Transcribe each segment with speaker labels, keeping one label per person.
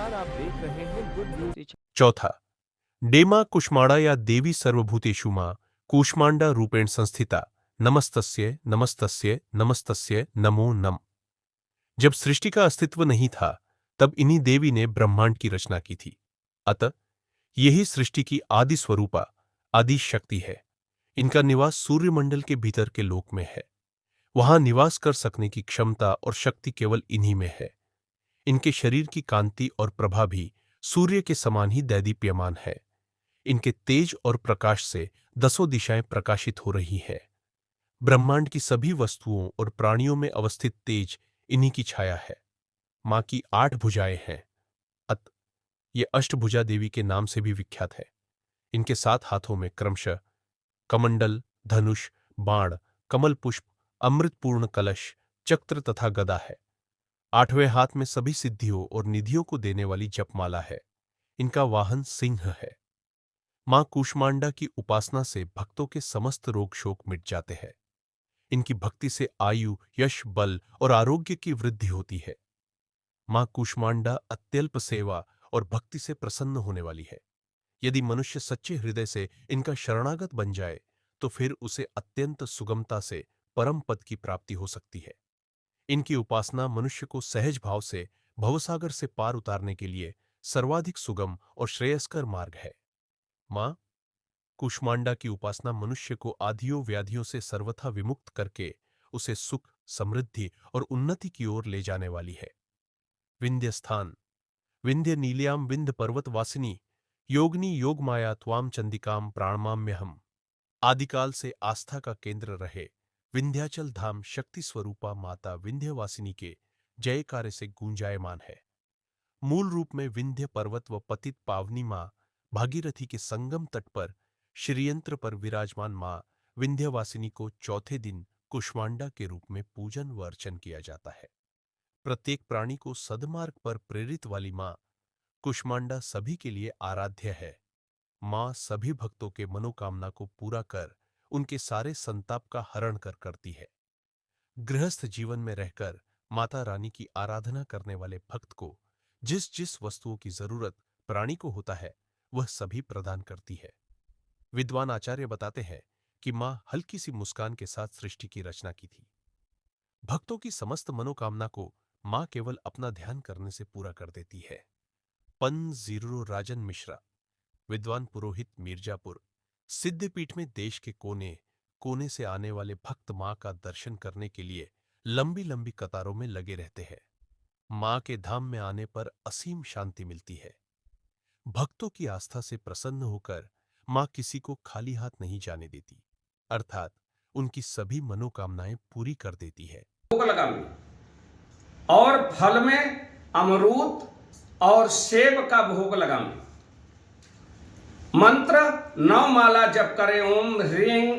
Speaker 1: नमस्कार, आप देख रहे हैं गुड न्यूज।
Speaker 2: चौथा, डेमा कुष्मांडा या देवी सर्वभूतेषु मां कूष्मांडा रूपेण संस्थिता नमस्तस्य नमस्तस्य नमस्तस्य नमो नम। जब सृष्टि का अस्तित्व नहीं था तब इन्हीं देवी ने ब्रह्मांड की रचना की थी। अतः यही सृष्टि की आदि स्वरूपा आदि शक्ति है। इनका निवास सूर्यमंडल के भीतर के लोक में है। वहां निवास कर सकने की क्षमता और शक्ति केवल इन्हीं में है। इनके शरीर की कांति और प्रभा भी सूर्य के समान ही दैदीप्यमान है। इनके तेज और प्रकाश से दसों दिशाएं प्रकाशित हो रही है। ब्रह्मांड की सभी वस्तुओं और प्राणियों में अवस्थित तेज इन्हीं की छाया है। मां की 8 भुजाएं हैं। ये अष्टभुजा देवी के नाम से भी विख्यात है। इनके 7 हाथों में क्रमशः कमंडल, धनुष, बाण, कमल पुष्प, अमृतपूर्ण कलश, चक्र तथा गदा है। 8वें हाथ में सभी सिद्धियों और निधियों को देने वाली जपमाला है। इनका वाहन सिंह है। मां कूष्मांडा की उपासना से भक्तों के समस्त रोग शोक मिट जाते हैं। इनकी भक्ति से आयु, यश, बल और आरोग्य की वृद्धि होती है। मां कूष्मांडा अत्यल्प सेवा और भक्ति से प्रसन्न होने वाली है। यदि मनुष्य सच्चे हृदय से इनका शरणागत बन जाए तो फिर उसे अत्यंत सुगमता से परम पद की प्राप्ति हो सकती है। इनकी उपासना मनुष्य को सहज भाव से भवसागर से पार उतारने के लिए सर्वाधिक सुगम और श्रेयस्कर मार्ग है। मां कूष्मांडा की उपासना मनुष्य को आधियों व्याधियों से सर्वथा विमुक्त करके उसे सुख, समृद्धि और उन्नति की ओर ले जाने वाली है। विंध्य स्थान, विंध्य नील्याम विंध्य पर्वत वासिनी योगनी योग माया त्वाम चंदिकाम प्राणमाम्यहम। आदिकाल से आस्था का केंद्र रहे विंध्याचल धाम शक्ति स्वरूपा माता विंध्यवासिनी के जयकारे से गूंजायमान है। मूल रूप में विंध्य पर्वत व पतित पावनी मां भागीरथी के संगम तट पर श्रीयंत्र पर विराजमान मां विंध्यवासिनी को चौथे दिन कुष्मांडा के रूप में पूजन व अर्चन किया जाता है। प्रत्येक प्राणी को सद्मार्ग पर प्रेरित वाली मां कुष्मांडा सभी के लिए आराध्य है। मां सभी भक्तों के मनोकामना को पूरा कर उनके सारे संताप का हरण करती है। गृहस्थ जीवन में रहकर माता रानी की आराधना करने वाले भक्त को जिस जिस वस्तुओं की जरूरत प्राणी को होता है वह सभी प्रदान करती है। विद्वान आचार्य बताते हैं कि मां हल्की सी मुस्कान के साथ सृष्टि की रचना की थी। भक्तों की समस्त मनोकामना को मां केवल अपना ध्यान करने से पूरा कर देती है। पन जीरो राजन मिश्रा, विद्वान पुरोहित, मिर्जापुर। सिद्धपीठ में देश के कोने कोने से आने वाले भक्त मां का दर्शन करने के लिए लंबी लंबी कतारों में लगे रहते हैं। मां के धाम में आने पर असीम शांति मिलती है। भक्तों की आस्था से प्रसन्न होकर मां किसी को खाली हाथ नहीं जाने देती, अर्थात उनकी सभी मनोकामनाएं पूरी कर देती है।
Speaker 3: भोग लगामी और फल में अमरूद और सेब का भोग लगामी। मंत्र 9 माला जप करें। ओम ह्रीं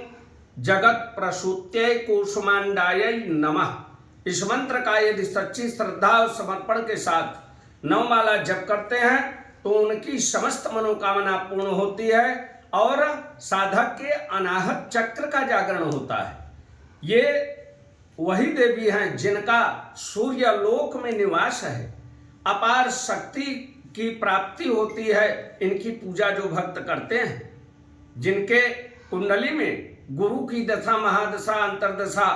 Speaker 3: जगत प्रसूत्यै कूष्मांडायै नमः। इस मंत्र का यदि सच्ची श्रद्धा और समर्पण के साथ 9 माला जप करते हैं तो उनकी समस्त मनोकामना पूर्ण होती है और साधक के अनाहत चक्र का जागरण होता है। ये वही देवी हैं जिनका सूर्यलोक में निवास है। अपार शक्ति की प्राप्ति होती है इनकी पूजा जो भक्त करते हैं। जिनके कुंडली में गुरु की दशा, महादशा, अंतरदशा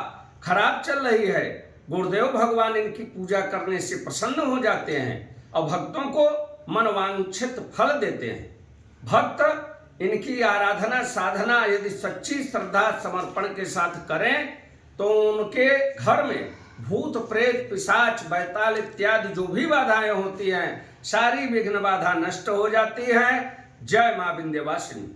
Speaker 3: खराब चल रही है, गुरुदेव भगवान इनकी पूजा करने से प्रसन्न हो जाते हैं और भक्तों को मनवांछित फल देते हैं। भक्त इनकी आराधना साधना यदि सच्ची श्रद्धा समर्पण के साथ करें तो उनके घर में भूत प्रेत पिशाच बैताल इत्यादि जो भी बाधाएं होती हैं सारी विघ्न बाधा नष्ट हो जाती है। जय मां विंध्यवासिनी।